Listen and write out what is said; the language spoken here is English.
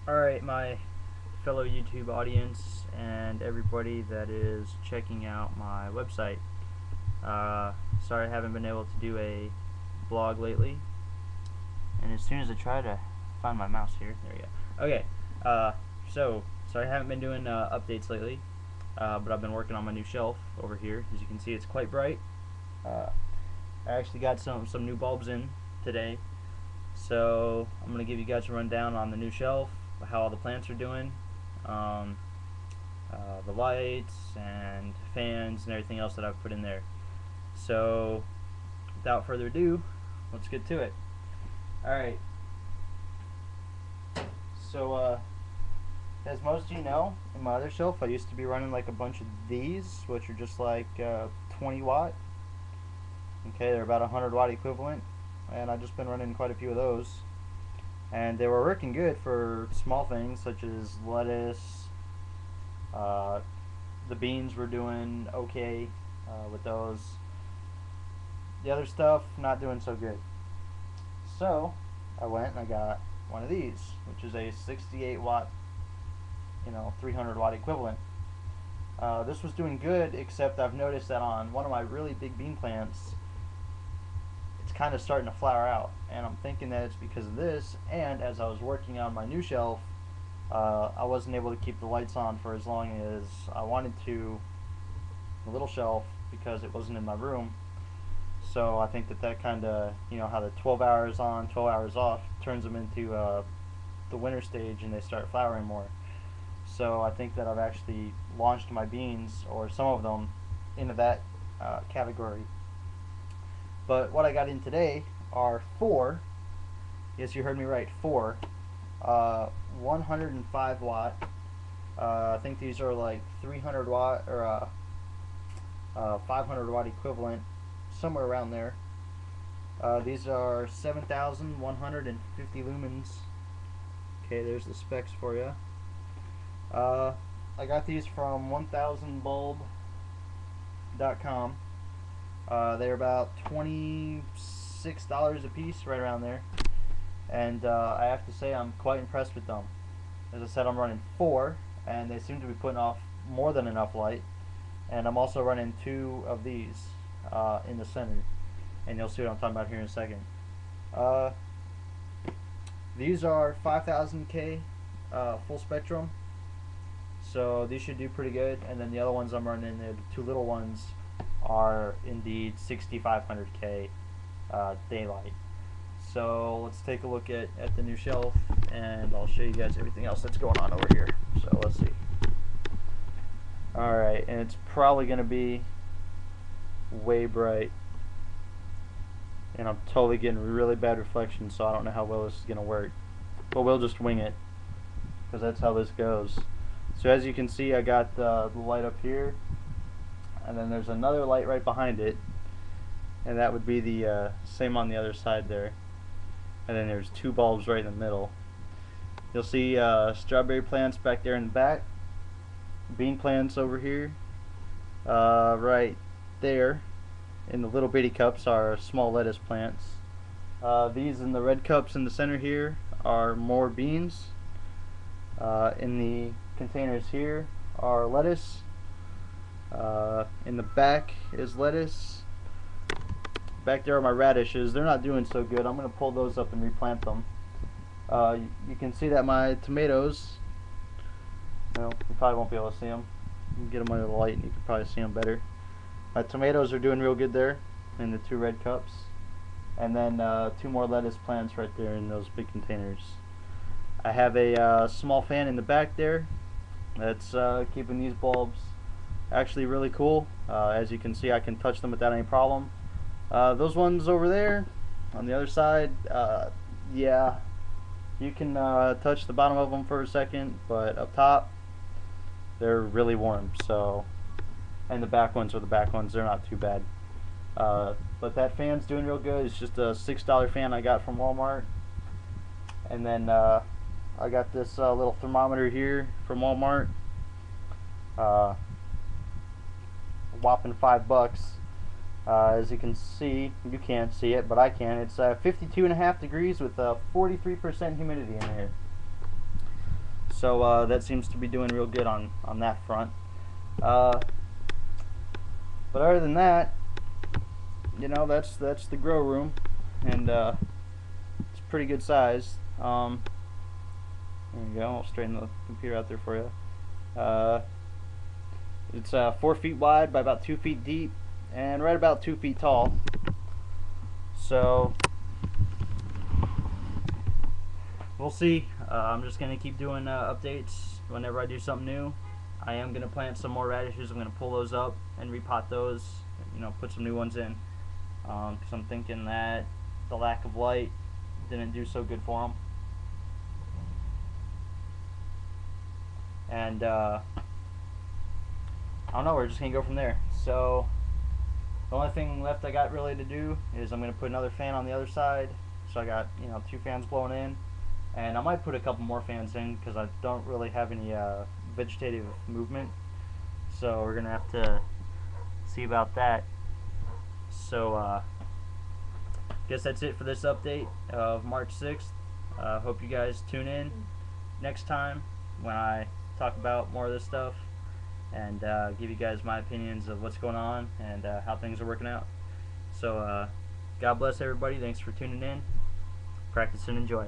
Alright, my fellow YouTube audience and everybody that is checking out my website. Sorry I haven't been able to do a blog lately. And as soon as I try to find my mouse here, there we go. Okay, so sorry I haven't been doing updates lately, but I've been working on my new shelf over here. As you can see, it's quite bright. I actually got some new bulbs in today, so I'm gonna give you guys a rundown on the new shelf, how all the plants are doing, um, the lights and fans and everything else that I've put in there. So without further ado, let's get to it. Alright, so as most of you know, in my other shelf I used to be running like a bunch of these, which are just like 20 watt. Okay, they're about 100 watt equivalent, and I've just been running quite a few of those, and they were working good for small things such as lettuce. The beans were doing okay with those. The other stuff not doing so good. So I went and I got one of these, which is a 68 watt, 300 watt equivalent. This was doing good, except I've noticed that on one of my really big bean plants, it's kind of starting to flower out, and I'm thinking that it's because of this. And as I was working on my new shelf, I wasn't able to keep the lights on for as long as I wanted to, the little shelf, because it wasn't in my room. So I think that kind of, how the 12 hours on, 12 hours off turns them into the winter stage, and they start flowering more. So I think that I've actually launched my beans, or some of them, into that category. But what I got in today are four, yes, you heard me right, four, 105 watt. I think these are like 300 watt or 500 watt equivalent, somewhere around there. These are 7,150 lumens. Okay, there's the specs for you. I got these from 1000bulb.com. They're about $26 a piece, right around there. And I have to say I'm quite impressed with them. As I said, I'm running four, and they seem to be putting off more than enough light. And I'm also running two of these in the center, and you'll see what I'm talking about here in a second. These are 5000K full spectrum, so these should do pretty good. And then the other ones I'm running, the two little ones, are indeed 6500K daylight. So let's take a look at the new shelf, and I'll show you guys everything else that's going on over here. So let's see. Alright, and it's probably going to be way bright, and I'm totally getting really bad reflection, so I don't know how well this is going to work. But we'll just wing it, because that's how this goes. So as you can see, I got the light up here, and then there's another light right behind it, and that would be the same on the other side there. And then there's two bulbs right in the middle. You'll see strawberry plants back there in the back, bean plants over here. Right there in the little bitty cups are small lettuce plants. These in the red cups in the center here are more beans. In the containers here are lettuce. In the back is lettuce. Back there are my radishes. They're not doing so good. I'm going to pull those up and replant them. You can see that my tomatoes, well, you probably won't be able to see them. You can get them under the light and you can probably see them better. My tomatoes are doing real good there in the two red cups. And then two more lettuce plants right there in those big containers. I have a small fan in the back there that's keeping these bulbs actually really cool. As you can see, I can touch them without any problem. Those ones over there on the other side, yeah, you can touch the bottom of them for a second, but up top they're really warm. So, and the back ones are the back ones, they're not too bad. But that fan's doing real good. It's just a $6 fan I got from Walmart. And then I got this little thermometer here from Walmart, whopping $5. As you can see, you can't see it, but I can. It's 52.5 degrees with 43% humidity in here. So that seems to be doing real good on that front. But other than that, you know, that's the grow room, and it's pretty good size. There you go. I'll straighten the computer out there for you. It's 4 feet wide by about 2 feet deep, and right about 2 feet tall. So we'll see. I'm just gonna keep doing updates whenever I do something new. I am gonna plant some more radishes. I'm gonna pull those up and repot those. You know, put some new ones in. Because I'm thinking that the lack of light didn't do so good for them. And I don't know, we're just gonna go from there. So the only thing left I got really to do is I'm gonna put another fan on the other side. So I got, you know, 2 fans blowing in, and I might put a couple more fans in because I don't really have any vegetative movement. So we're gonna have to see about that. So guess that's it for this update of March 6th. Hope you guys tune in next time when I talk about more of this stuff and give you guys my opinions of what's going on and how things are working out. So God bless everybody. Thanks for tuning in. Practice and enjoy.